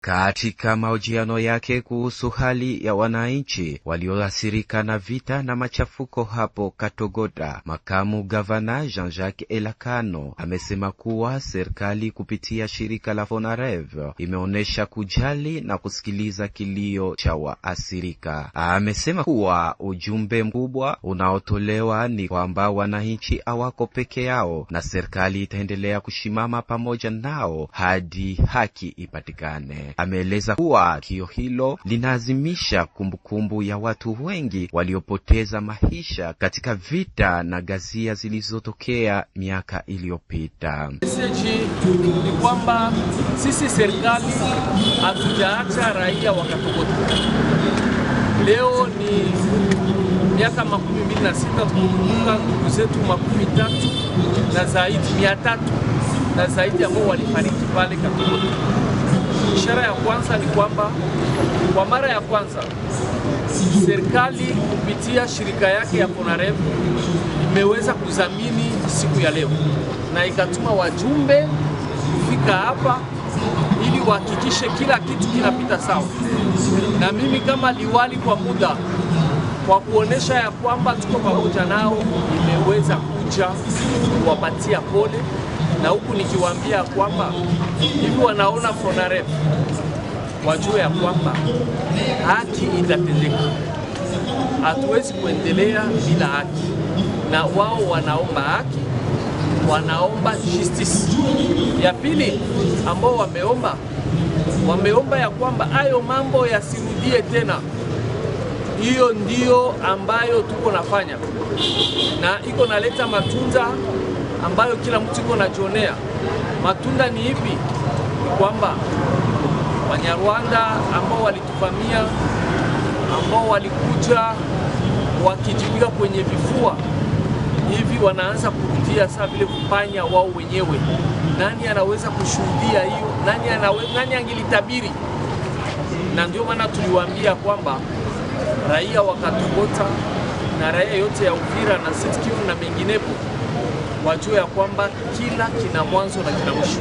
Katika mahojiano yake kuhusu hali ya wananchi walioathirika na vita na machafuko hapo Katogota, makamu gavana Jean-Jacques Elakano amesema kuwa serikali kupitia shirika la Fonarev imeonesha kujali na kusikiliza kilio cha waathirika. Amesema kuwa ujumbe mkubwa unaotolewa ni kwamba wananchi hawako peke yao na serikali itaendelea kushimama pamoja nao hadi haki ipatikane. Ameeleza kuwa kio hilo linaazimisha kumbukumbu ya watu wengi waliopoteza maisha katika vita na ghasia zilizotokea miaka iliyopita. Message ni kwamba sisi serikali hatujaacha raia wa Katogota. Leo ni miaka 26 tukikumbuka ndugu zetu 30 na zaidi 300 na zaidi ambao walifariki pale Katogota. Ishara ya kwanza ni kwamba kwa mara ya kwanza serikali kupitia shirika yake ya Fonarev imeweza kudhamini siku ya leo na ikatuma wajumbe kufika hapa ili wahakikishe kila kitu kinapita sawa. Na mimi kama liwali kwa muda kwa kuonesha ya kwamba tuko pamoja nao, nimeweza kuja kuwapatia pole, na huku nikiwaambia kwamba hivi wanaona Fonarev wajue ya kwamba haki itatendeka. Hatuwezi kuendelea bila haki, na wao wanaomba haki, wanaomba justice. Ya pili ambao wameomba ya kwamba hayo mambo yasirudie tena. Hiyo ndio ambayo tuko nafanya na iko naleta matunda ambayo kila mtu iko najionea. Matunda ni ipi? Ni kwamba Wanyarwanda ambao walituvamia, ambao walikuja wakijipiga kwenye vifua, hivi wanaanza kurudia saa vile kufanya wao wenyewe. Nani anaweza kushuhudia hiyo? Nani angelitabiri? Na ndio maana tuliwaambia kwamba raia wa Katogota na raia yote ya Uvira na Sud Kivu na menginepo wajue ya kwamba kila kina mwanzo na kina mwisho.